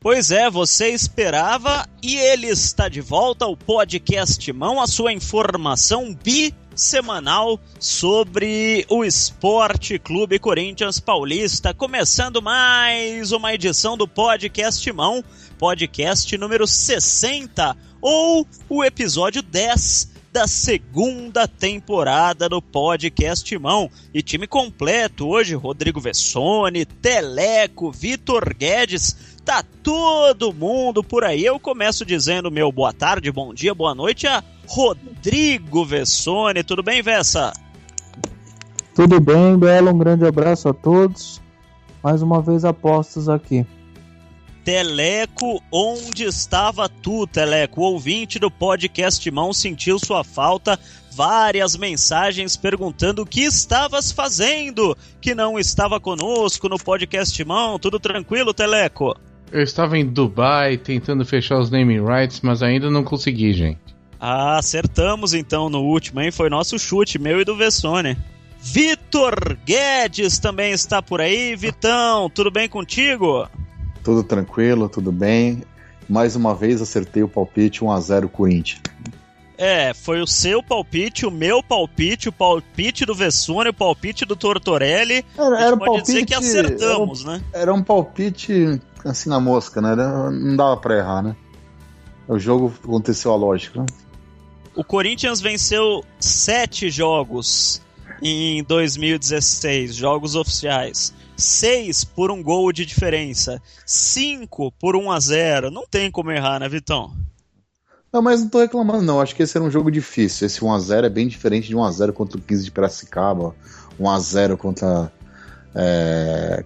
Pois é, você esperava e ele está de volta ao Podcast Timão, a sua informação semanal sobre o Esporte Clube Corinthians Paulista, começando mais uma edição do Podcast Timão, podcast número 60, ou o episódio 10 da segunda temporada do Podcast Timão. E time completo hoje: Rodrigo Vessone, Teleco, Vitor Guedes, tá todo mundo por aí. Eu começo dizendo meu boa tarde, bom dia, boa noite a Rodrigo Vessone. Tudo bem, Vessa? Tudo bem, Belo, um grande abraço a todos. Mais uma vez apostos aqui. Teleco, onde estava tu, Teleco? O ouvinte do Podcast Timão sentiu sua falta, várias mensagens perguntando o que estavas fazendo, que não estava conosco no Podcast Timão. Tudo tranquilo, Teleco? Eu estava em Dubai tentando fechar os naming rights, mas ainda não consegui, gente. Ah, acertamos então no último, hein? Foi nosso chute, meu e do Vessone. Vitor Guedes também está por aí. Vitão, tudo bem contigo? Tudo tranquilo, tudo bem. Mais uma vez acertei o palpite 1-0 Corinthians. É, foi o seu palpite, o meu palpite, o palpite do Vessone, o palpite do Tortorelli. Era um pode palpite, dizer que acertamos, né? Era um palpite assim na mosca, né? Não dava pra errar, né? O jogo aconteceu a lógica, né? O Corinthians venceu 7 jogos em 2016, jogos oficiais. 6 por um gol de diferença, 5 por 1-0. Não tem como errar, né, Vitão? Não, mas não tô reclamando, não. Acho que esse era um jogo difícil. Esse 1-0 é bem diferente de 1-0 contra o 15 de Piracicaba, 1-0 contra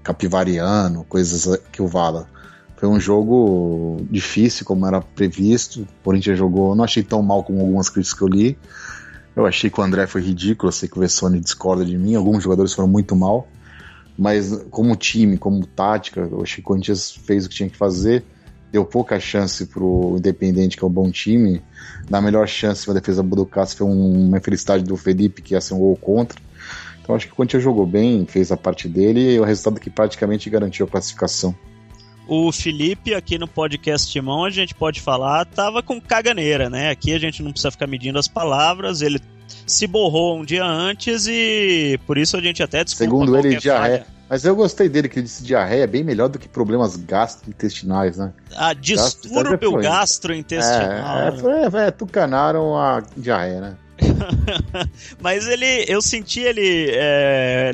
Capivariano, coisas que o Vala. Foi um jogo difícil, como era previsto. O Corinthians jogou, não achei tão mal como algumas críticas que eu li. Eu achei que o André foi ridículo, eu sei que o Vessone discorda de mim. Alguns jogadores foram muito mal. Mas como time, como tática, eu achei que o Corinthians fez o que tinha que fazer, deu pouca chance pro Independente, que é um bom time. Na melhor chance, a defesa do Cássio foi uma infelicidade do Felipe, que ia ser um gol contra. Então acho que o Corinthians jogou bem, fez a parte dele, e o resultado que praticamente garantiu a classificação. O Felipe, aqui no Podcast Timão, a gente pode falar, tava com caganeira, né? Aqui a gente não precisa ficar medindo as palavras, ele se borrou um dia antes e por isso a gente até desculpa. Segundo ele, diarreia. Mas eu gostei dele, que ele disse diarreia é bem melhor do que problemas gastrointestinais, né? Ah, distúrbio gastrointestinal. Tucanaram a diarreia, né? Mas eu senti ele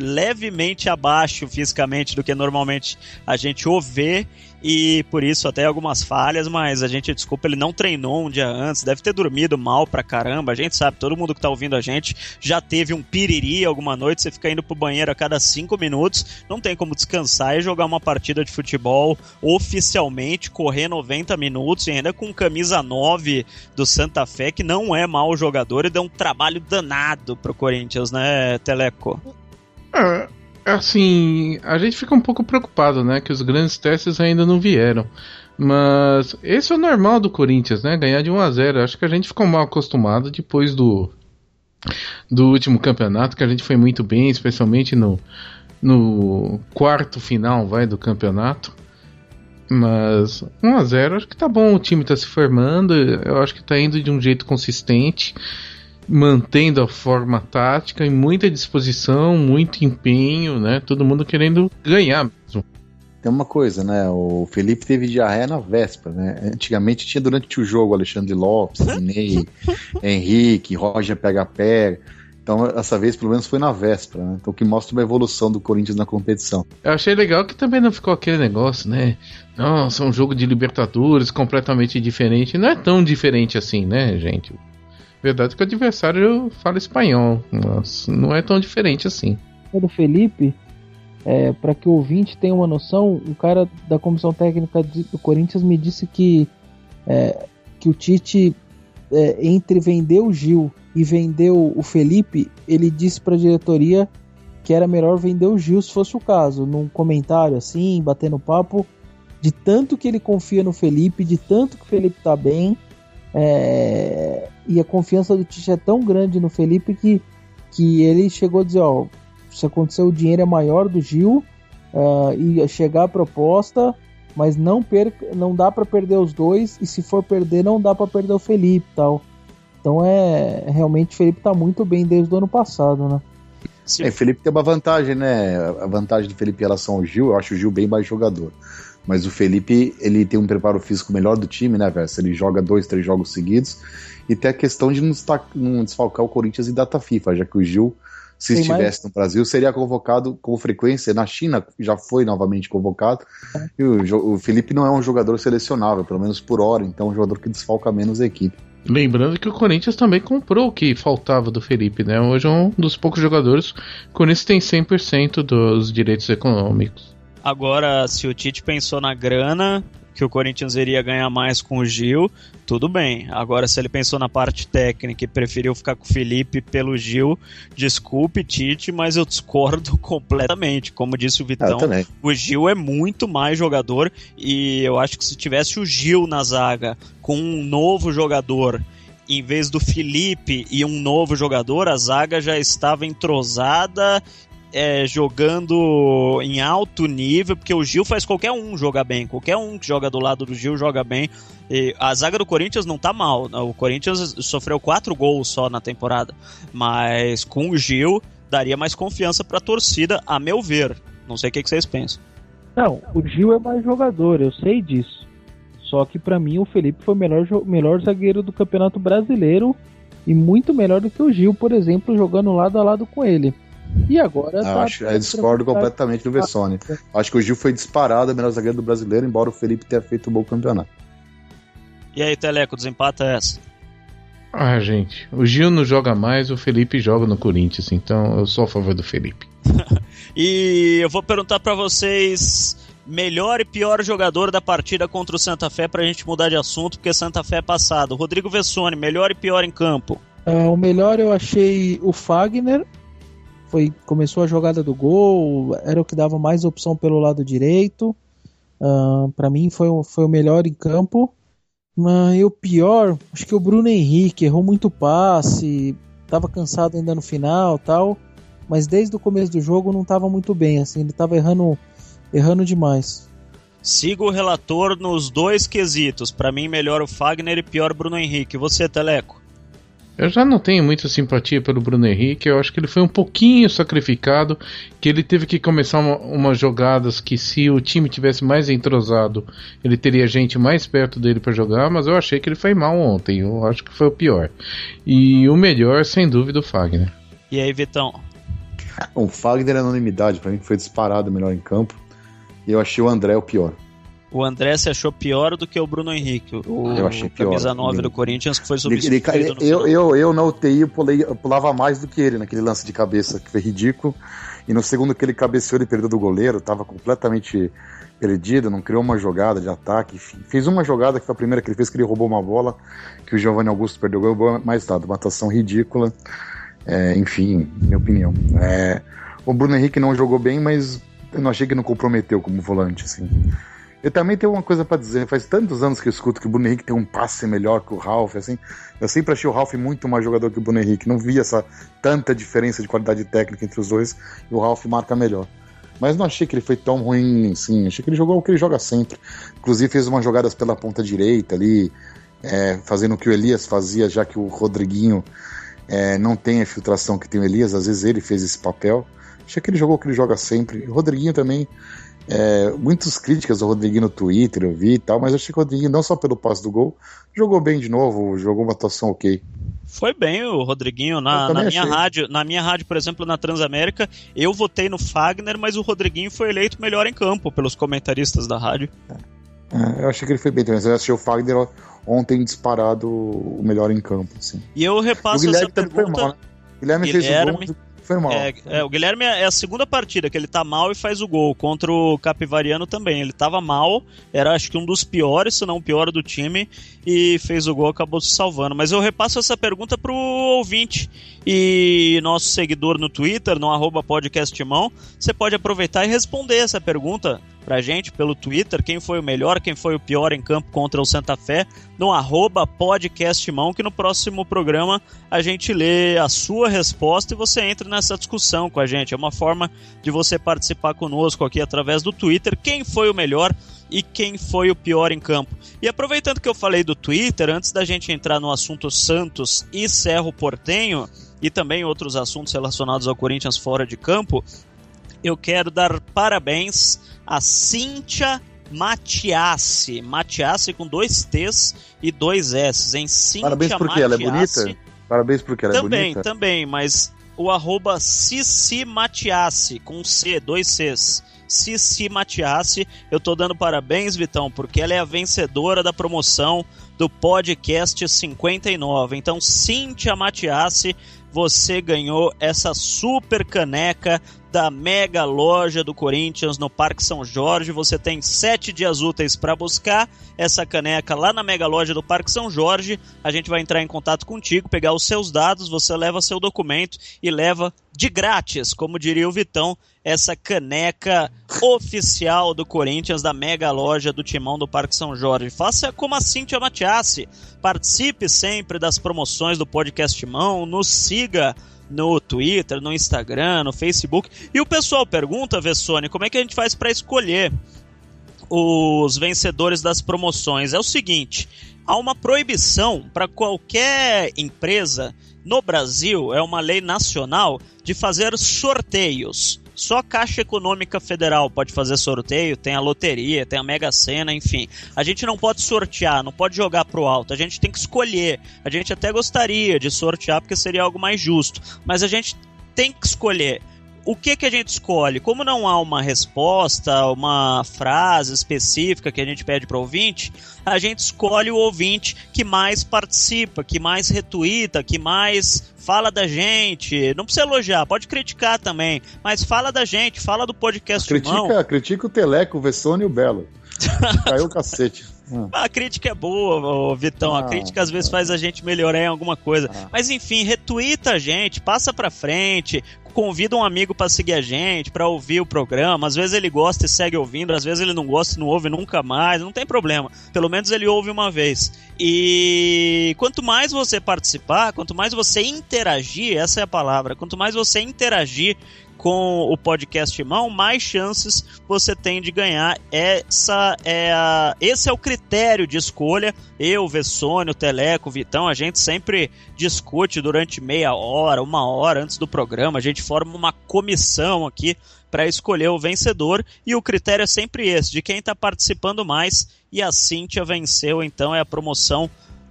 levemente abaixo fisicamente do que normalmente a gente o vê, e por isso até algumas falhas, mas a gente desculpa, ele não treinou um dia antes, deve ter dormido mal pra caramba, a gente sabe, todo mundo que tá ouvindo a gente já teve um piriri alguma noite, você fica indo pro banheiro a cada 5 minutos, não tem como descansar e jogar uma partida de futebol oficialmente, correr 90 minutos e ainda com camisa 9 do Santa Fé, que não é mau jogador e deu um trabalho danado pro Corinthians, né, Teleco? Assim, a gente fica um pouco preocupado, né, que os grandes testes ainda não vieram, mas esse é o normal do Corinthians, né, ganhar de 1-0, acho que a gente ficou mal acostumado depois do último campeonato, que a gente foi muito bem, especialmente no quarto final, do campeonato, mas 1-0 acho que tá bom, o time tá se formando, eu acho que tá indo de um jeito consistente, mantendo a forma tática e muita disposição, muito empenho, né? Todo mundo querendo ganhar mesmo. Tem uma coisa, né? O Felipe teve diarreia na véspera, né? Antigamente tinha durante o jogo Alexandre Lopes, Ney, Henrique, Roger pega-pega. Então essa vez pelo menos foi na véspera, né? Então o que mostra uma evolução do Corinthians na competição. Eu achei legal que também não ficou aquele negócio, né? Nossa, um jogo de Libertadores completamente diferente. Não é tão diferente assim, né, gente? Verdade que o adversário fala espanhol, mas não é tão diferente assim. O do Felipe, para que o ouvinte tenha uma noção, o cara da comissão técnica do Corinthians me disse que o Tite, entre vender o Gil e vender o Felipe, ele disse para a diretoria que era melhor vender o Gil se fosse o caso, num comentário assim, batendo papo, de tanto que ele confia no Felipe, de tanto que o Felipe tá bem. E a confiança do Tite é tão grande no Felipe que ele chegou a dizer, se acontecer o dinheiro é maior do Gil, e chegar a proposta, mas não dá para perder os dois, e se for perder, não dá para perder o Felipe e tal. Então realmente o Felipe tá muito bem desde o ano passado, né? O Felipe tem uma vantagem, né? A vantagem do Felipe em relação ao Gil, eu acho o Gil bem mais jogador. Mas o Felipe, ele tem um preparo físico melhor do time, né, velho? Ele joga 2, 3 jogos seguidos. E tem a questão de não desfalcar o Corinthians em data FIFA, já que o Gil, se estivesse no Brasil, seria convocado com frequência. Na China já foi novamente convocado. E o Felipe não é um jogador selecionável, pelo menos por hora. Então é um jogador que desfalca menos a equipe. Lembrando que o Corinthians também comprou o que faltava do Felipe, né? Hoje é um dos poucos jogadores. O Corinthians tem 100% dos direitos econômicos. Agora, se o Tite pensou na grana, que o Corinthians iria ganhar mais com o Gil, tudo bem. Agora, se ele pensou na parte técnica e preferiu ficar com o Felipe pelo Gil, desculpe, Tite, mas eu discordo completamente. Como disse o Vitão, o Gil é muito mais jogador, e eu acho que se tivesse o Gil na zaga com um novo jogador, em vez do Felipe e um novo jogador, a zaga já estava entrosada, jogando em alto nível, porque o Gil faz qualquer um jogar bem, qualquer um que joga do lado do Gil joga bem. E a zaga do Corinthians não tá mal, o Corinthians sofreu 4 gols só na temporada, mas com o Gil daria mais confiança pra torcida, a meu ver. Não sei o que vocês pensam. Não, o Gil é mais jogador, eu sei disso. Só que pra mim o Felipe foi o melhor zagueiro do Campeonato Brasileiro, e muito melhor do que o Gil, por exemplo, jogando lado a lado com ele. E agora eu discordo completamente do Vessone. Acho que o Gil foi disparado o melhor zagueiro do Brasileiro, embora o Felipe tenha feito um bom campeonato. E aí, Teleco, desempata essa? Ah, gente, o Gil não joga mais, o Felipe joga no Corinthians, então eu sou a favor do Felipe. E eu vou perguntar pra vocês melhor e pior jogador da partida contra o Santa Fé, pra gente mudar de assunto, porque Santa Fé é passado. Rodrigo Vessone, melhor e pior em campo. O melhor eu achei o Fagner. Começou a jogada do gol, era o que dava mais opção pelo lado direito. Para mim foi o melhor em campo. Mas o pior, acho que o Bruno Henrique errou muito passe, estava cansado ainda no final, tal. Mas desde o começo do jogo não estava muito bem, assim, ele estava errando demais. Sigo o relator nos dois quesitos. Para mim melhor o Fagner e pior o Bruno Henrique. Você, Teleco? Eu já não tenho muita simpatia pelo Bruno Henrique, eu acho que ele foi um pouquinho sacrificado, que ele teve que começar umas jogadas que se o time tivesse mais entrosado, ele teria gente mais perto dele para jogar, mas eu achei que ele foi mal ontem, eu acho que foi o pior. E o melhor, sem dúvida, o Fagner. E aí, Vitão? O Fagner é anonimidade, para mim foi disparado o melhor em campo, e eu achei o André o pior. O André se achou pior do que o Bruno Henrique, eu achei o camisa 9 do Corinthians, que foi substituído eu na UTI eu pulava mais do que ele naquele lance de cabeça, que foi ridículo, e no segundo que ele cabeceou, ele perdeu do goleiro, estava completamente perdido, não criou uma jogada de ataque, enfim. Fez uma jogada que foi a primeira que ele fez, que ele roubou uma bola, que o Giovanni Augusto perdeu o gol, mas nada, uma atuação ridícula, enfim, minha opinião. O Bruno Henrique não jogou bem, mas eu não achei que não comprometeu como volante, assim. Eu também tenho uma coisa pra dizer, faz tantos anos que eu escuto que o Bruno Henrique tem um passe melhor que o Ralf, assim, eu sempre achei o Ralf muito mais jogador que o Bruno Henrique, não vi tanta diferença de qualidade técnica entre os dois, e o Ralf marca melhor. Mas não achei que ele foi tão ruim, assim, achei que ele jogou o que ele joga sempre, inclusive fez umas jogadas pela ponta direita ali, fazendo o que o Elias fazia, já que o Rodriguinho não tem a filtração que tem o Elias, às vezes ele fez esse papel, achei que ele jogou o que ele joga sempre, o Rodriguinho também. Muitas críticas ao Rodriguinho no Twitter, eu vi e tal, mas eu achei que o Rodriguinho, não só pelo passe do gol, jogou bem de novo, jogou uma atuação ok. Foi bem o Rodriguinho, na minha rádio, por exemplo, na Transamérica, eu votei no Fagner, mas o Rodriguinho foi eleito melhor em campo pelos comentaristas da rádio. Eu achei que ele foi bem também, eu achei o Fagner ontem disparado o melhor em campo, assim. E eu repasso essa pergunta... Foi mal, né? O Guilherme fez o gol, foi mal. O Guilherme é a segunda partida que ele tá mal e faz o gol. Contra o Capivariano também. Ele tava mal, era acho que um dos piores, se não o pior do time, e fez o gol, acabou se salvando. Mas eu repasso essa pergunta pro ouvinte e nosso seguidor no Twitter, no @podcastmão. Você pode aproveitar e responder essa pergunta pra gente pelo Twitter, quem foi o melhor, quem foi o pior em campo contra o Santa Fé, no @podcastmão, que no próximo programa a gente lê a sua resposta e você entra nessa discussão com a gente. É uma forma de você participar conosco aqui através do Twitter. Quem foi o melhor e quem foi o pior em campo. E aproveitando que eu falei do Twitter, antes da gente entrar no assunto Santos e Cerro Porteño, e também outros assuntos relacionados ao Corinthians fora de campo, eu quero dar parabéns a Cíntia Matiassi. Matiassi com 2 T's e 2 S's, hein? Cíntia Parabéns porque ela é bonita? Parabéns porque ela é bonita? Também, mas o arroba Cici Matiassi, com C, 2 Cs. Cici Matiassi, eu tô dando parabéns, Vitão, porque ela é a vencedora da promoção do podcast 59. Então, Cíntia Matiassi, você ganhou essa super caneca da mega loja do Corinthians no Parque São Jorge. Você tem 7 dias úteis para buscar essa caneca lá na mega loja do Parque São Jorge. A gente vai entrar em contato contigo, pegar os seus dados, você leva seu documento e leva de grátis, como diria o Vitão, essa caneca oficial do Corinthians da mega loja do Timão do Parque São Jorge. Faça como a Cíntia Matiassi, participe sempre das promoções do podcast Timão, nos siga no Twitter, no Instagram, no Facebook. E o pessoal pergunta, Vessone, como é que a gente faz para escolher os vencedores das promoções? É o seguinte, há uma proibição para qualquer empresa no Brasil, é uma lei nacional, de fazer sorteios. Só a Caixa Econômica Federal pode fazer sorteio, tem a loteria, tem a Mega Sena, enfim. A gente não pode sortear, não pode jogar pro alto, a gente tem que escolher. A gente até gostaria de sortear porque seria algo mais justo, mas a gente tem que escolher. O que a gente escolhe? Como não há uma resposta, uma frase específica que a gente pede para o ouvinte, a gente escolhe o ouvinte que mais participa, que mais retuita, que mais fala da gente. Não precisa elogiar, pode criticar também, mas fala da gente, fala do podcast Timão. Critica o Teleco, o Vessone e o Belo. Caiu o cacete. A crítica é boa, Vitão. A crítica às vezes faz a gente melhorar em alguma coisa. Mas enfim, retuita a gente, passa pra frente, convida um amigo pra seguir a gente, pra ouvir o programa. Às vezes ele gosta e segue ouvindo, às vezes ele não gosta e não ouve nunca mais. Não tem problema. Pelo menos ele ouve uma vez. E quanto mais você participar, quanto mais você interagir, essa é a palavra, quanto mais você interagir com o podcast Timão, mais chances você tem de ganhar. Esse é o critério de escolha. Eu, Vessone, o Teleco, o Vitão, a gente sempre discute durante meia hora, 1 hora antes do programa. A gente forma uma comissão aqui para escolher o vencedor e o critério é sempre esse, de quem está participando mais, e a Cíntia venceu, então é a promoção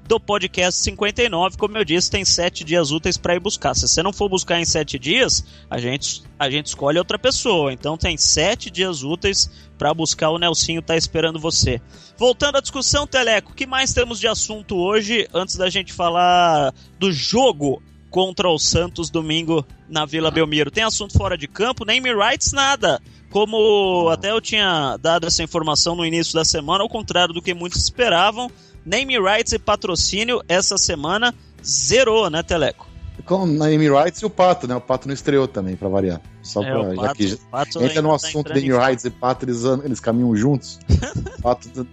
do podcast 59, como eu disse, tem 7 dias úteis para ir buscar. Se você não for buscar em 7 dias, a gente escolhe outra pessoa. Então tem 7 dias úteis para buscar, o Nelsinho tá esperando você. Voltando à discussão, Teleco, o que mais temos de assunto hoje, antes da gente falar do jogo contra o Santos domingo na Vila Belmiro? Tem assunto fora de campo, name rights, nada. Como até eu tinha dado essa informação no início da semana, ao contrário do que muitos esperavam, name rights e patrocínio essa semana zerou, né, Teleco? Com name rights e o Pato, né? O Pato não estreou também, pra variar. Só pra, já que entra no assunto de name rights e Pato, eles caminham juntos.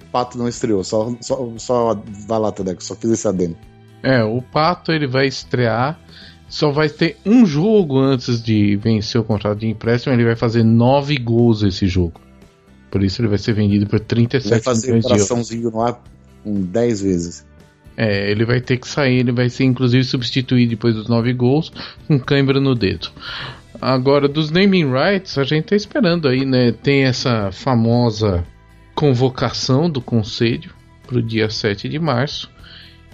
Pato não estreou, só vai lá, Teleco, só fiz esse adendo. O Pato ele vai estrear, só vai ter um jogo antes de vencer o contrato de empréstimo, ele vai fazer 9 gols esse jogo. Por isso ele vai ser vendido por 37 milhões de euros. Vai fazer coraçãozinho no ar 10 vezes. Ele vai ter que sair, ele vai ser inclusive substituído depois dos 9 gols com cãibra no dedo. Agora, dos naming rights, a gente tá esperando aí, né? Tem essa famosa convocação do Conselho pro dia 7 de março.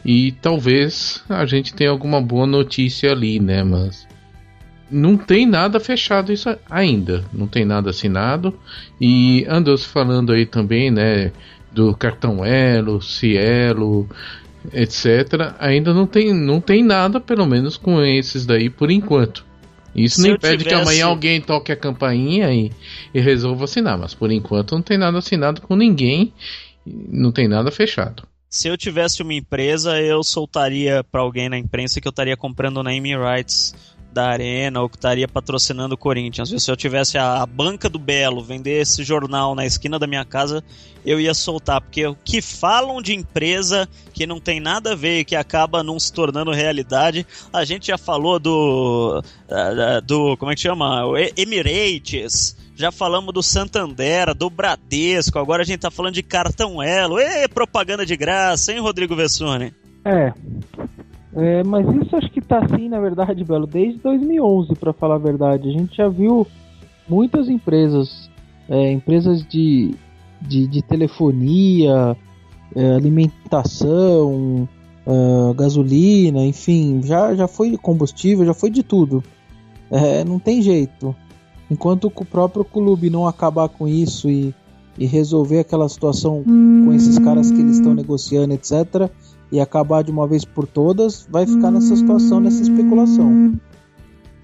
E talvez a gente tenha alguma boa notícia ali, né? Mas não tem nada fechado isso ainda. Não tem nada assinado. E andou-se falando aí também, né? Do cartão Elo, Cielo, etc. Ainda não tem nada, pelo menos com esses daí por enquanto. Isso não impede que amanhã alguém toque a campainha e resolva assinar. Mas por enquanto não tem nada assinado com ninguém. Não tem nada fechado. Se eu tivesse uma empresa, eu soltaria para alguém na imprensa que eu estaria comprando naming rights da Arena ou que estaria patrocinando o Corinthians. Se eu tivesse a banca do Belo vender esse jornal na esquina da minha casa, eu ia soltar, porque o que falam de empresa que não tem nada a ver e que acaba não se tornando realidade, a gente já falou do como é que chama? O Emirates, já falamos do Santander, do Bradesco, agora a gente tá falando de cartão Elo. Propaganda de graça, hein, Rodrigo Vessone? Mas isso acho que tá assim, na verdade, Belo, desde 2011, para falar a verdade. A gente já viu muitas empresas de telefonia, alimentação, gasolina, enfim, já foi combustível, já foi de tudo. Não tem jeito. Enquanto o próprio clube não acabar com isso e resolver aquela situação com esses caras que eles estão negociando, etc., e acabar de uma vez por todas, vai ficar nessa situação, nessa especulação.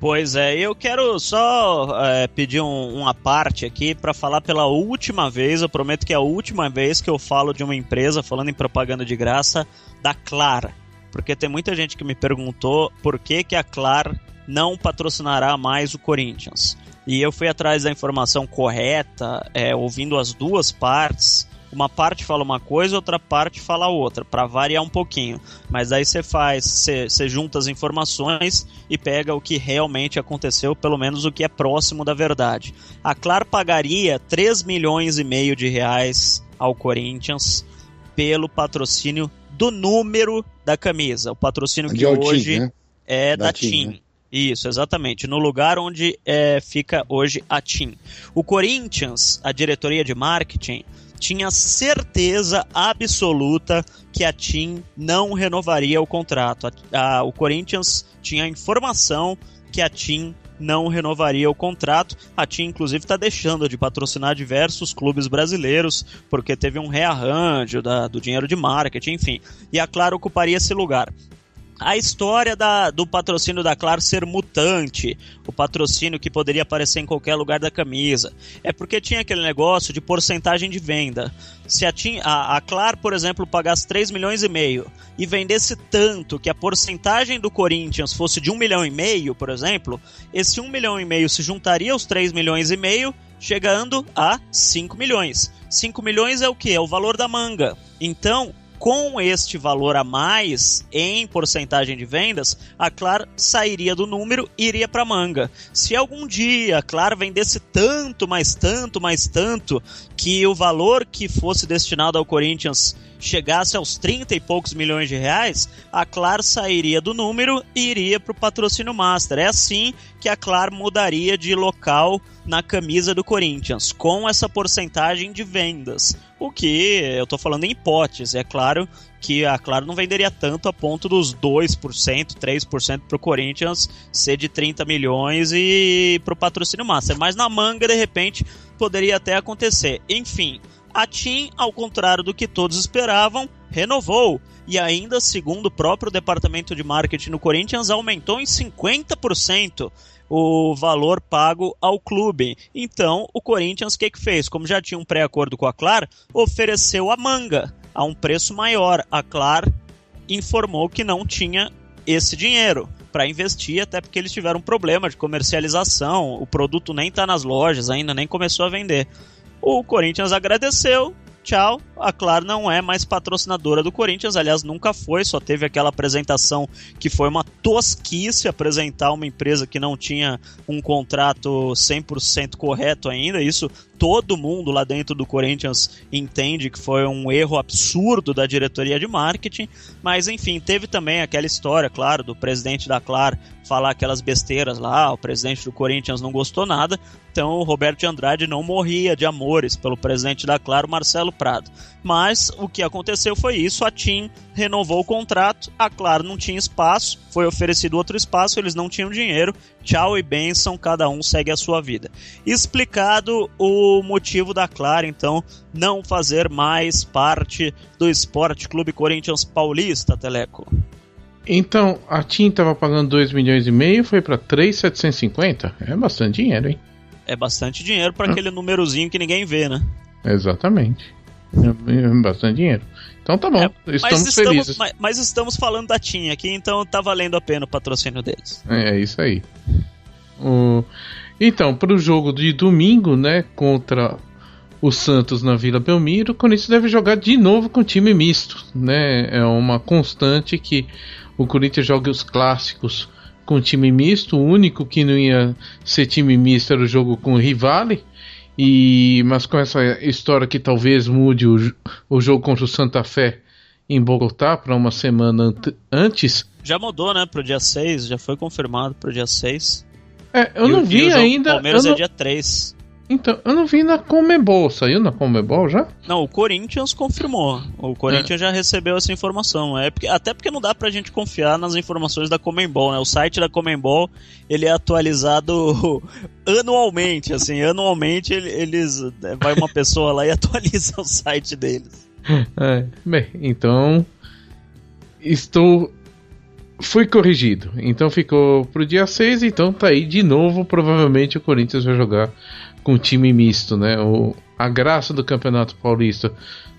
Pois é, eu quero só pedir uma parte aqui para falar pela última vez, eu prometo que é a última vez que eu falo de uma empresa, falando em propaganda de graça, da Claro. Porque tem muita gente que me perguntou por que a Claro não patrocinará mais o Corinthians. E eu fui atrás da informação correta, ouvindo as duas partes. Uma parte fala uma coisa, outra parte fala outra, para variar um pouquinho. Mas aí você junta as informações e pega o que realmente aconteceu, pelo menos o que é próximo da verdade. A Claro pagaria 3,5 milhões de reais ao Corinthians pelo patrocínio do número da camisa. O patrocínio que hoje né? É da TIM. Né? Isso, exatamente. No lugar onde fica hoje a TIM. O Corinthians, a diretoria de marketing, tinha certeza absoluta que a TIM não renovaria o contrato. O Corinthians tinha a informação que a TIM não renovaria o contrato. A TIM, inclusive, está deixando de patrocinar diversos clubes brasileiros, porque teve um rearranjo do dinheiro de marketing, enfim. E a Claro ocuparia esse lugar. A história do patrocínio da Claro ser mutante, o patrocínio que poderia aparecer em qualquer lugar da camisa, é porque tinha aquele negócio de porcentagem de venda. Se a Claro, por exemplo, pagasse 3,5 milhões e vendesse tanto que a porcentagem do Corinthians fosse de 1,5 milhão, por exemplo, esse 1,5 milhão se juntaria aos 3,5 milhões, chegando a 5 milhões. 5 milhões é o quê? É o valor da manga. Então, com este valor a mais em porcentagem de vendas, a Claro sairia do número e iria para a manga. Se algum dia a Claro vendesse tanto, mais tanto, que o valor que fosse destinado ao Corinthians chegasse aos 30 e poucos milhões de reais, a Claro sairia do número e iria para o patrocínio master. É assim que a Claro mudaria de local na camisa do Corinthians, com essa porcentagem de vendas. O que eu estou falando em hipótese, é claro que a Claro não venderia tanto a ponto dos 2%, 3% para o Corinthians ser de 30 milhões e para o patrocínio master, mas na manga de repente poderia até acontecer. Enfim, a TIM, ao contrário do que todos esperavam, renovou e ainda, segundo o próprio departamento de marketing no Corinthians, aumentou em 50% o valor pago ao clube. Então, o Corinthians, o que fez? Como já tinha um pré-acordo com a Claro, ofereceu a manga a um preço maior. A Claro informou que não tinha esse dinheiro para investir, até porque eles tiveram um problema de comercialização, o produto nem está nas lojas ainda, nem começou a vender. O Corinthians agradeceu, tchau, a Claro não é mais patrocinadora do Corinthians, aliás nunca foi, só teve aquela apresentação que foi uma tosquice apresentar uma empresa que não tinha um contrato 100% correto ainda, isso todo mundo lá dentro do Corinthians entende que foi um erro absurdo da diretoria de marketing, mas enfim, teve também aquela história, claro, do presidente da Claro falar aquelas besteiras lá, o presidente do Corinthians não gostou nada, então o Roberto de Andrade não morria de amores pelo presidente da Claro, Marcelo Prado. Mas o que aconteceu foi isso, a TIM renovou o contrato, a Claro não tinha espaço, foi oferecido outro espaço, eles não tinham dinheiro, tchau e bênção, cada um segue a sua vida. Explicado o motivo da Claro, então, não fazer mais parte do Esporte Clube Corinthians Paulista, Teleco. Então, a TIM estava pagando 2,5 milhões, foi para 3,750? É bastante dinheiro, hein? É bastante dinheiro para aquele númerozinho que ninguém vê, né? Exatamente. É bastante dinheiro. Então tá bom, estamos felizes. Mas estamos falando da TIM aqui, então tá valendo a pena o patrocínio deles. É isso aí. Então, para o jogo de domingo, né, contra o Santos na Vila Belmiro, o Corinthians deve jogar de novo com time misto, né? É uma constante que o Corinthians joga os clássicos com time misto. O único que não ia ser time misto era o jogo com o Rivale. Mas com essa história que talvez mude o jogo contra o Santa Fé em Bogotá para uma semana antes. Já mudou, né? Pro dia 6, já foi confirmado pro dia 6. Eu não vi ainda. O Palmeiras é dia 3. Então, eu não vi na Conmebol. Saiu na Conmebol já? Não, o Corinthians confirmou. O Corinthians já recebeu essa informação. Até porque não dá pra gente confiar nas informações da Conmebol, né? O site da Conmebol, ele é atualizado anualmente, assim. Anualmente, vai uma pessoa lá e atualiza o site deles. Bem, então... Fui corrigido. Então ficou pro dia 6, então tá aí de novo. Provavelmente o Corinthians vai jogar com time misto, né? A graça do Campeonato Paulista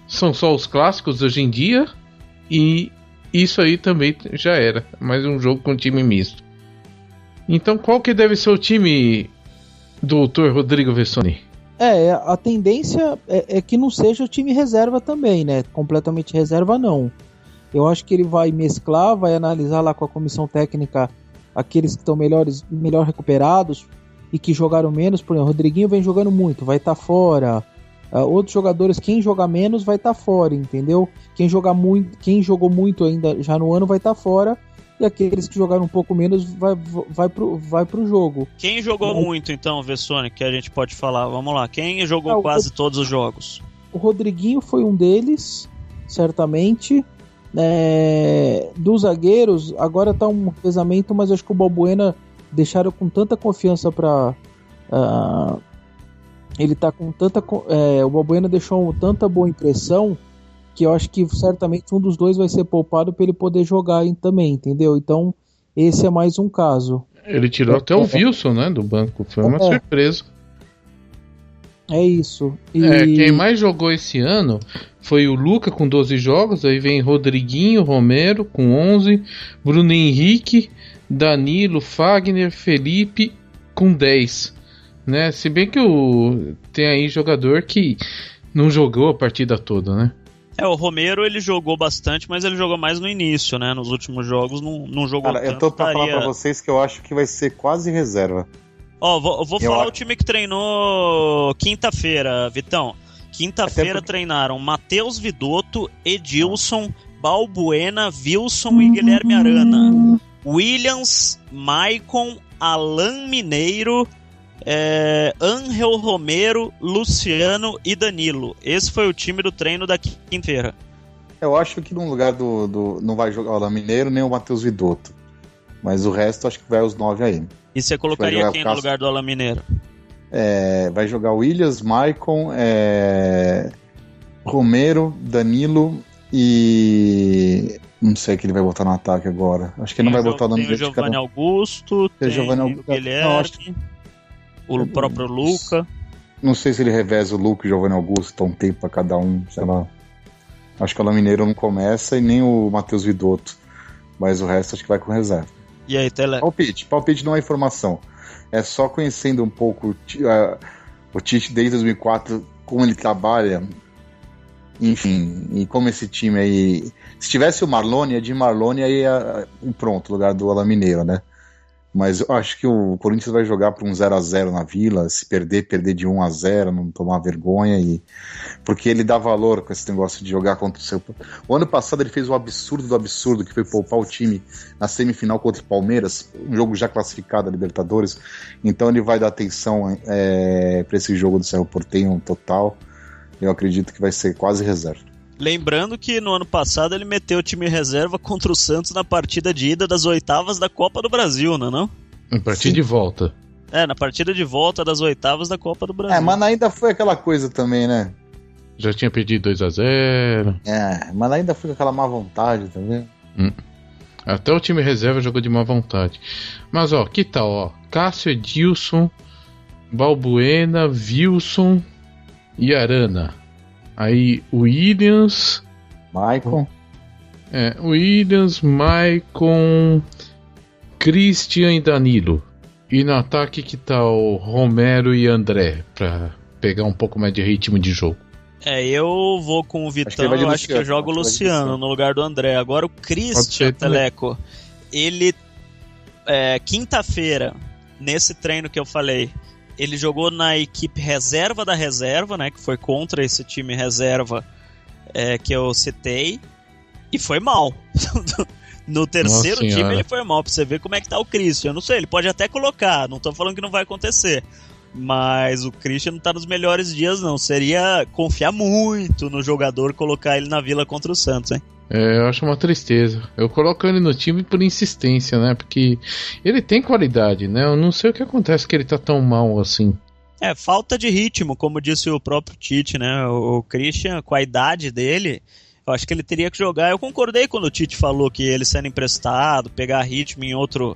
são só os clássicos hoje em dia, e isso aí também já era mais um jogo com time misto. Então qual que deve ser o time, doutor Rodrigo Vessoni? A tendência é que não seja o time reserva também, né? Completamente reserva não. Eu acho que ele vai mesclar, vai analisar lá com a comissão técnica aqueles que estão melhor recuperados e que jogaram menos. Por exemplo, o Rodriguinho vem jogando muito, vai estar fora. Outros jogadores, quem joga menos vai estar fora, entendeu? Quem jogou muito ainda já no ano vai estar fora. E aqueles que jogaram um pouco menos vai pro jogo. Quem jogou muito então, Vessoni, que a gente pode falar? Vamos lá, quem jogou quase todos os jogos? O Rodriguinho foi um deles, certamente. Dos zagueiros, agora tá um pesamento, mas acho que o Balbuena deixaram com tanta confiança pra... ele tá com tanta... o Balbuena deixou tanta boa impressão que eu acho que certamente um dos dois vai ser poupado pra ele poder jogar também, entendeu? Então esse é mais um caso. Ele tirou até o Wilson, né, do banco, foi uma surpresa. É isso. Quem mais jogou esse ano foi o Luca com 12 jogos, aí vem Rodriguinho, Romero com 11, Bruno Henrique, Danilo, Fagner, Felipe com 10, né? Se bem que tem aí jogador que não jogou a partida toda, né? O Romero ele jogou bastante, mas ele jogou mais no início, né? Nos últimos jogos não jogou tanto. Eu tô pra falar pra vocês que eu acho que vai ser quase reserva. Vou falar o time que treinou quinta-feira, Vitão. Quinta-feira treinaram Matheus Vidotto, Edilson, Balbuena, Wilson e Guilherme Arana. Williams, Maicon, Alan Mineiro, Ángel Romero, Luciano e Danilo. Esse foi o time do treino da quinta-feira. Eu acho que no lugar do não vai jogar o Alan Mineiro nem o Matheus Vidotto. Mas o resto acho que vai os 9 aí. E você colocaria quem no lugar do Alan Mineiro? Vai jogar Williams, Maicon, Romero, Danilo e... Não sei quem ele vai botar no ataque agora. Acho que ele não vai botar o nome dele. Tem o Giovanni Augusto, tem o Guilherme, o próprio Luca. Não sei se ele reveza o Luca e o Giovanni Augusto, tá um tempo pra cada um, sei lá. Acho que o Alan Mineiro não começa e nem o Matheus Vidotto. Mas o resto acho que vai com reserva. E aí, Tele? Palpite não é informação. É só conhecendo um pouco o Tite desde 2004, como ele trabalha, enfim, e como esse time aí... Se tivesse o Marlone, a de Marlone aí pronto, lugar do Alan Mineiro, né? Mas eu acho que o Corinthians vai jogar para um 0-0 na Vila, se perder de 1-0, não tomar vergonha, porque ele dá valor com esse negócio de jogar contra o seu... O ano passado ele fez o absurdo do absurdo, que foi poupar o time na semifinal contra o Palmeiras, um jogo já classificado a Libertadores, então ele vai dar atenção para esse jogo do Cerro Porteño total. Eu acredito que vai ser quase reserva. Lembrando que no ano passado ele meteu o time reserva contra o Santos na partida de ida das oitavas da Copa do Brasil, não? Na partida de volta. Na partida de volta das oitavas da Copa do Brasil. Mas ainda foi aquela coisa também, né? Já tinha perdido 2-0. Mas ainda foi com aquela má vontade também. Até o time reserva jogou de má vontade. Mas que tal, Cássio, Edilson, Balbuena, Wilson e Arana. Aí Williams, Maicon, Christian e Danilo. E no ataque que tá o Romero e André, pra pegar um pouco mais de ritmo de jogo. Eu vou com o Vitão, eu acho que eu jogo o Luciano no lugar do André. Agora o Christian, Teleco, ele quinta-feira, nesse treino que eu falei, ele jogou na equipe reserva da reserva, né, que foi contra esse time reserva que eu citei, e foi mal. No terceiro time ele foi mal, pra você ver como é que tá o Christian. Eu não sei, ele pode até colocar, não tô falando que não vai acontecer, mas o Christian não tá nos melhores dias não. Seria confiar muito no jogador, colocar ele na Vila contra o Santos, hein? Eu acho uma tristeza. Eu coloco ele no time por insistência, né? Porque ele tem qualidade, né? Eu não sei o que acontece que ele tá tão mal assim. Falta de ritmo, como disse o próprio Tite, né? O Christian, com a idade dele, eu acho que ele teria que jogar. Eu concordei quando o Tite falou que ele sendo emprestado, pegar ritmo em outro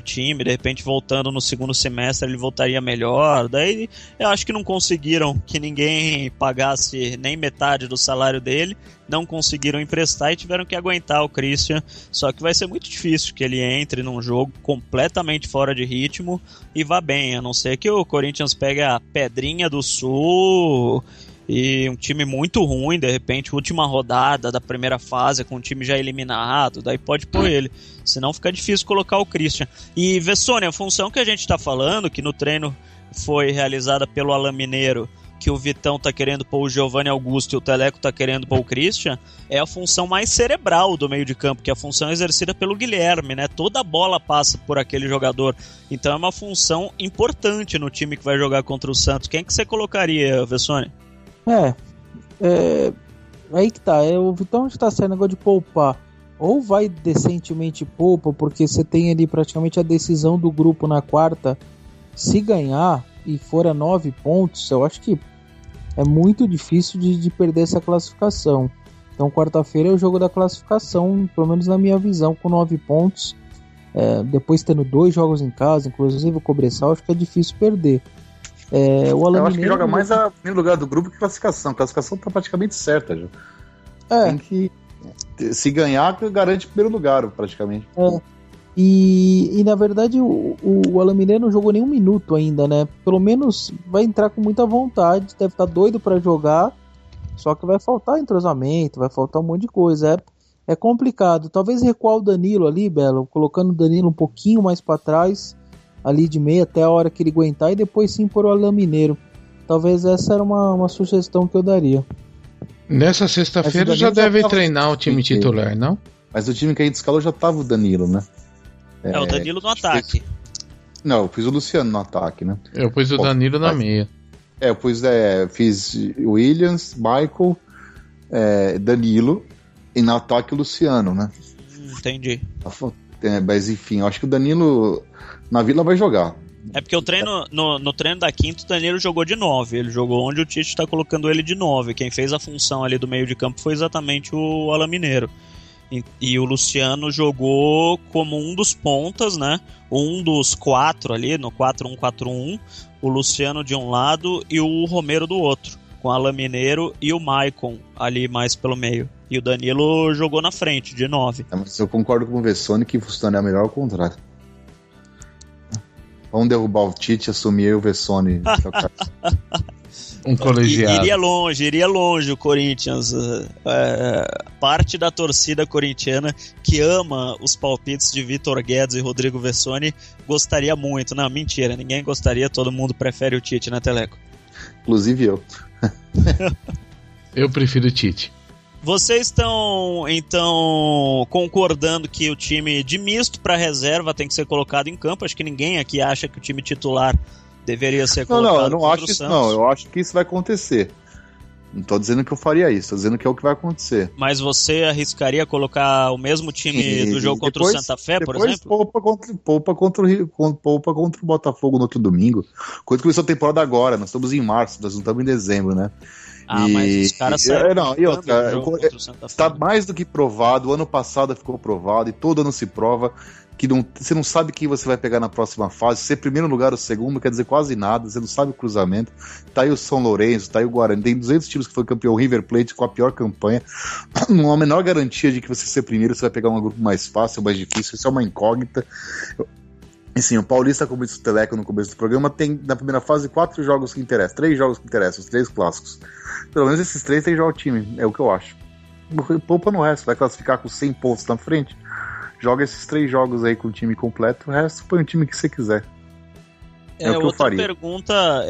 time, de repente voltando no segundo semestre ele voltaria melhor. Daí eu acho que não conseguiram que ninguém pagasse nem metade do salário dele, não conseguiram emprestar e tiveram que aguentar o Christian. Só que vai ser muito difícil que ele entre num jogo completamente fora de ritmo e vá bem, a não ser que o Corinthians pegue a Pedrinha do Sul e um time muito ruim, de repente, última rodada da primeira fase, com o time já eliminado, daí pode pôr ele. Senão fica difícil colocar o Christian. E, Vessone, a função que a gente está falando, que no treino foi realizada pelo Alain Mineiro, que o Vitão tá querendo pôr o Giovanni Augusto e o Teleco tá querendo pôr o Christian, é a função mais cerebral do meio de campo, que é a função exercida pelo Guilherme, né? Toda a bola passa por aquele jogador. Então é uma função importante no time que vai jogar contra o Santos. Quem que você colocaria, Vessone? Aí que tá, o Vitão está saindo negócio de poupar, ou vai decentemente poupa, porque você tem ali praticamente a decisão do grupo na quarta. Se ganhar e for a 9 pontos, eu acho que é muito difícil de perder essa classificação. Então quarta-feira é o jogo da classificação, pelo menos na minha visão, com 9 pontos, depois tendo 2 jogos em casa, inclusive o Cobressal, acho que é difícil perder. Eu acho que joga mais a primeiro lugar do grupo que classificação. A classificação tá praticamente certa já. Tem que se ganhar, garante o primeiro lugar praticamente. E na verdade o Alain Mineiro não jogou nem um minuto ainda, né? Pelo menos vai entrar com muita vontade, deve estar doido para jogar, só que vai faltar entrosamento, vai faltar um monte de coisa. É complicado. Talvez recuar o Danilo ali, Belo, colocando o Danilo um pouquinho mais para trás, ali de meia até a hora que ele aguentar, e depois sim pôr o Alain Mineiro. Talvez essa era uma sugestão que eu daria. Nessa sexta-feira já deve treinar o time titular, não? Mas o time que a gente escalou já tava o Danilo, né? O Danilo no ataque. Não, eu pus o Luciano no ataque, né? Eu pus o Danilo na meia. Eu fiz Williams, Michael, Danilo, e no ataque o Luciano, né? Entendi. Mas enfim, eu acho que o Danilo na Vila vai jogar. É porque o treino, no treino da quinta, o Danilo jogou de 9. Ele jogou onde o Tite está colocando ele de 9. Quem fez a função ali do meio de campo foi exatamente o Alain Mineiro. E o Luciano jogou como um dos pontas, né? Um dos 4 ali, no 4-1-4-1. O Luciano de um lado e o Romero do outro, com o Alain Mineiro e o Maicon ali mais pelo meio. E o Danilo jogou na frente, de 9. Mas eu concordo com o Vessone que funciona é melhor ao contrário. Vamos derrubar o Tite, assumir eu e o Vessone. Um colegiado. Iria longe o Corinthians. Parte da torcida corintiana que ama os palpites de Vitor Guedes e Rodrigo Vessone gostaria muito. Não, mentira, ninguém gostaria, todo mundo prefere o Tite, né, Teleco? Inclusive eu. Eu prefiro o Tite. Vocês estão, então, concordando que o time de misto para reserva tem que ser colocado em campo? Acho que ninguém aqui acha que o time titular deveria ser colocado. Não, eu não acho isso, não. Eu acho que isso vai acontecer. Não tô dizendo que eu faria isso, tô dizendo que é o que vai acontecer. Mas você arriscaria colocar o mesmo time do jogo contra o Santa Fé, por exemplo? Poupa contra o Botafogo no outro domingo. Quando começou a temporada agora, nós estamos em março, nós não estamos em dezembro, né? Mas os caras saíram. Está mais do que provado. O ano passado ficou provado e todo ano se prova que você não sabe quem você vai pegar na próxima fase. Ser primeiro lugar ou segundo quer dizer quase nada. Você não sabe o cruzamento. Tá aí o São Lourenço, tá aí o Guarani. Tem 200 times que foi campeão. River Plate com a pior campanha. Não há a menor garantia de que você ser primeiro você vai pegar um grupo mais fácil, mais difícil. Isso é uma incógnita. E sim, o Paulista, como disse o Teleco no começo do programa, tem na primeira fase 4 jogos que interessam, 3 jogos que interessam, os 3 clássicos. Pelo menos esses 3 tem que jogar o time, é o que eu acho. Poupa no resto, vai classificar com 100 pontos na frente, joga esses 3 jogos aí com o time completo, o resto põe o time que você quiser. É o que eu faria.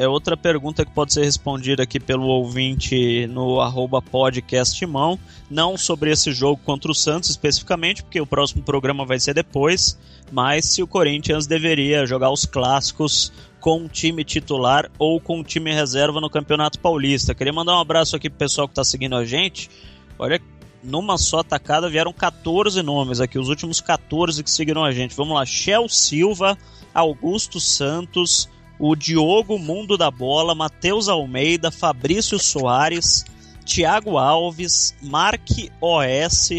Outra pergunta que pode ser respondida aqui pelo ouvinte no @podcastmão, não sobre esse jogo contra o Santos especificamente, porque o próximo programa vai ser depois, mas se o Corinthians deveria jogar os clássicos com o time titular ou com o time reserva no Campeonato Paulista. Queria mandar um abraço aqui pro pessoal que tá seguindo a gente. Olha, numa só tacada vieram 14 nomes aqui, os últimos 14 que seguiram a gente. Vamos lá, Shell Silva, Augusto Santos, o Diogo Mundo da Bola, Matheus Almeida, Fabrício Soares, Thiago Alves, Mark OS,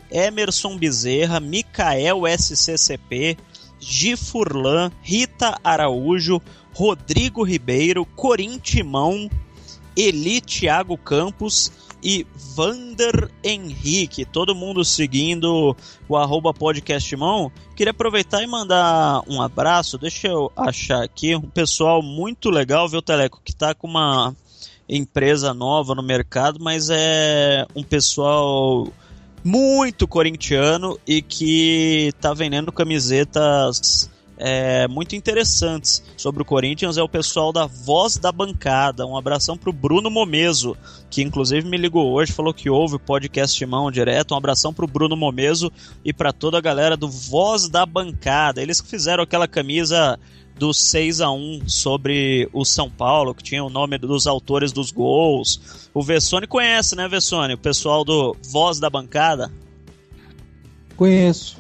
Emerson Bezerra, Micael SCCP, Gifurlan, Rita Araújo, Rodrigo Ribeiro, Corintimão, Eli Thiago Campos e Vander Henrique, todo mundo seguindo o @podcastmão. Queria aproveitar e mandar um abraço, deixa eu achar aqui, um pessoal muito legal, viu, Teleco, que tá com uma empresa nova no mercado, mas é um pessoal muito corintiano e que tá vendendo camisetas muito interessantes sobre o Corinthians. É o pessoal da Voz da Bancada. Um abração pro Bruno Momeso, que inclusive me ligou hoje, falou que ouve o podcast Mão direto. Um abração pro Bruno Momeso e pra toda a galera do Voz da Bancada. Eles que fizeram aquela camisa do 6-1 sobre o São Paulo, que tinha o nome dos autores dos gols. O Vessone conhece, né, Vessone? O pessoal do Voz da Bancada? Conheço.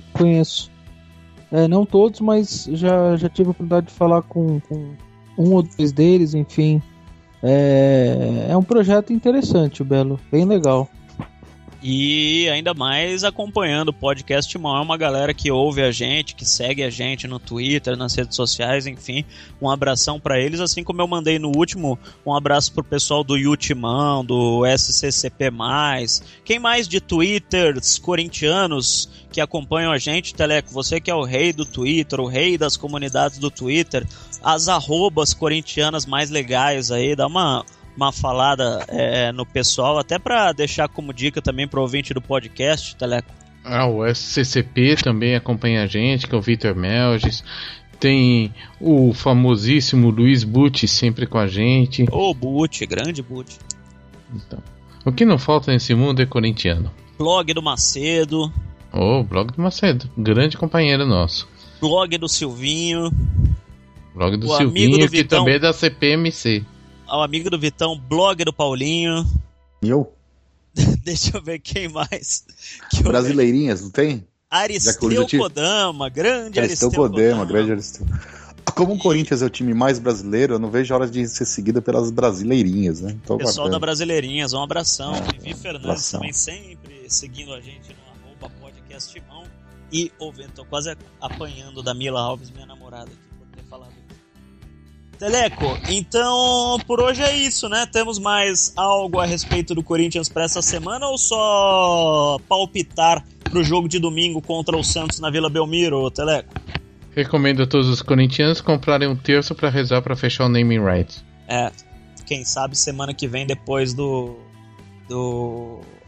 Não todos, mas já tive a oportunidade de falar com um ou dois deles, enfim. É um projeto interessante, Belo, bem legal. E ainda mais acompanhando o podcast Mão, é uma galera que ouve a gente, que segue a gente no Twitter, nas redes sociais, enfim, um abração pra eles, assim como eu mandei no último, um abraço pro pessoal do Yutimão, do SCCP+, quem mais de Twitters corintianos que acompanham a gente, Teleco, você que é o rei do Twitter, o rei das comunidades do Twitter, as arrobas corintianas mais legais aí, dá uma falada no pessoal, até para deixar como dica também para o ouvinte do podcast, Teleco. O SCCP também acompanha a gente, que é o Vitor Melges. Tem o famosíssimo Luiz Butti sempre com a gente. Butti, grande Butti. Então, o que não falta nesse mundo é corintiano. Blog do Macedo. Blog do Macedo, grande companheiro nosso. Blog do Silvinho. Blog do Silvinho, que também é da CPMC. Ao amigo do Vitão, blog do Paulinho. E eu? Deixa eu ver quem mais. Brasileirinhas, não tem? Aristeu Kodama, grande Aristeu Kodama. Grande Aristeu. Como o Corinthians é o time mais brasileiro, eu não vejo hora de ser seguido pelas brasileirinhas, né? Então, pessoal da Brasileirinhas, um abração. Vivi Fernandes também sempre seguindo a gente no @podcastmão. E ouvindo, tô quase apanhando da Mila Alves, minha namorada aqui, por ter falado. Teleco, então por hoje é isso, né? Temos mais algo a respeito do Corinthians para essa semana ou só palpitar pro jogo de domingo contra o Santos na Vila Belmiro, Teleco? Recomendo a todos os corintianos comprarem um terço para rezar para fechar o naming rights. Quem sabe semana que vem, depois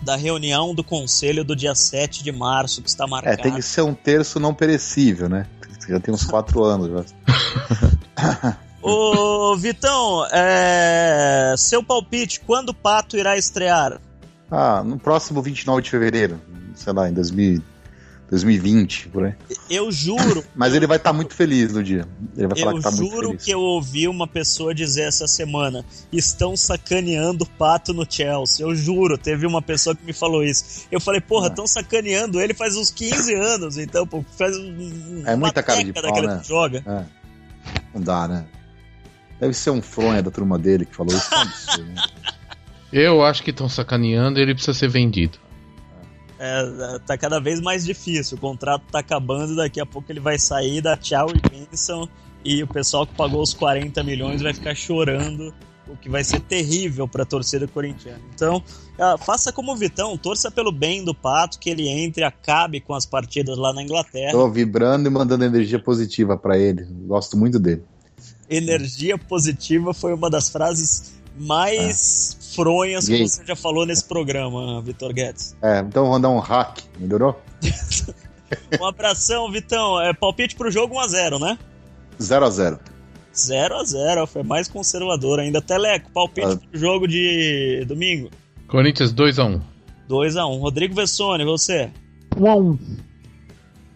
da reunião do conselho do dia 7 de março, que está marcado. Tem que ser um terço não perecível, né? Já tem uns 4 anos já. Ô, Vitão, seu palpite, quando o Pato irá estrear? No próximo 29 de fevereiro, sei lá, em 2020, por aí. Eu juro. Mas ele vai estar muito feliz no dia. Ele vai falar que tá muito feliz. Eu juro que eu ouvi uma pessoa dizer essa semana: estão sacaneando o Pato no Chelsea. Eu juro, teve uma pessoa que me falou isso. Eu falei, porra, estão sacaneando ele faz uns 15 anos, então, pô, faz muita cara de pau, né? Joga. Não dá, né? Deve ser um fronha da turma dele que falou isso. Né? Eu acho que estão sacaneando e ele precisa ser vendido. Tá cada vez mais difícil. O contrato tá acabando, daqui a pouco ele vai sair, dar tchau e bênção, e o pessoal que pagou os 40 milhões vai ficar chorando, o que vai ser terrível pra torcida corintiana. Então, faça como o Vitão, torça pelo bem do Pato, que ele entre, acabe com as partidas lá na Inglaterra. Tô vibrando e mandando energia positiva pra ele. Gosto muito dele. Energia positiva foi uma das frases mais fronhas que você já falou nesse programa, Vitor Guedes. Então vou dar um hack, melhorou? Um abração, Vitão. Palpite pro jogo 1-0, né? 0-0. 0x0, foi mais conservador ainda. Teleco, palpite pro jogo de domingo. Corinthians 2x1. 2x1. Rodrigo Vessone, você? 1x1.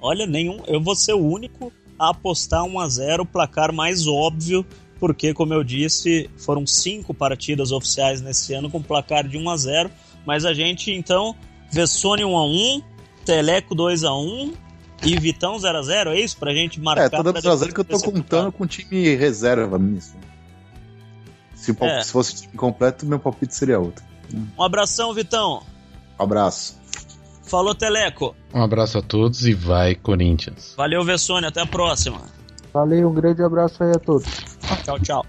Olha, eu vou ser o único a apostar 1x0, o placar mais óbvio, porque, como eu disse, foram 5 partidas oficiais nesse ano com placar de 1x0, mas a gente, então, Vessone 1x1, Teleco 2x1 e Vitão 0x0, é isso? Pra gente marcar... tô dando 0x0 que eu tô contando com o time reserva nisso. Se fosse time completo, meu palpite seria outro. Um abração, Vitão. Abraço. Falou, Teleco. Um abraço a todos e vai, Corinthians. Valeu, Vessone, até a próxima. Valeu, um grande abraço aí a todos. Tchau, tchau.